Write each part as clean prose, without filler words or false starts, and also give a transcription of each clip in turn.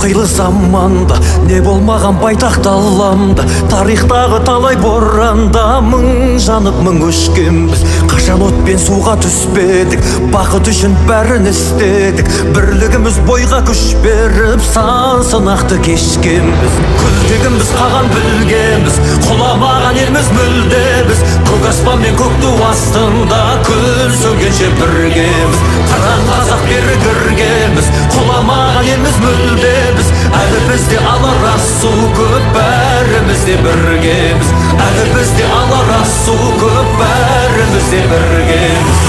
қилы заманда не болмаған байтақ даламда, тарихтағы талай боранда мың жанып мың өшкенбіз. Қашан отпен суға түспедік, бақыт үшін бәрін істедік. Бірлігіміз бойға күш беріп, сан сынақты кешкенбіз. Күлтегіміз қаған білгенбіз, құламаған елміз мүлдеміз. Көк аспан мен көк ту астында күн сөнгенше біргеміз. Қыран қазақ бері кіргенбіз, құламаған елміз мүлдеміз. Әлі бізде алар асу көп, бәріміз де біргеміз. Әлі бізде алар асу көп, бәріміз де біргеміз.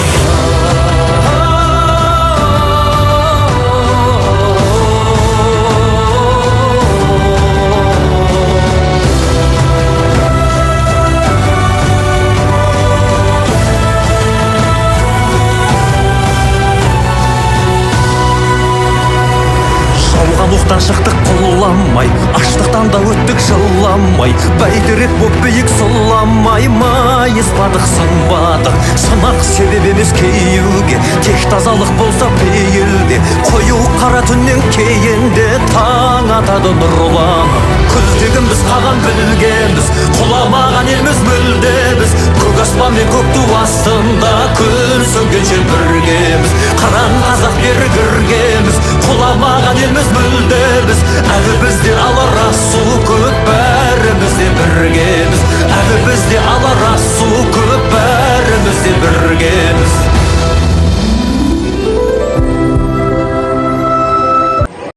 Оқтан шықтық құлламай, аштықтан да өттік жыламай. Бәйтерек боп биік сұламай, майыспадық сынбадық. Сынақ себеп емес кейеуге, тек тазалық болса пейілде. Қою қара түннен кейінде таң атады нұрланып. Күлтегіміз қаған білгенбіз, құламаған елміз мүлдеміз. Көк аспан мен көк ту астында күн сөнгенше біргеміз. Қыран қазақ бері кіргенбіз, құламаған елміз мүлдеміз. Әлі бізде алар асу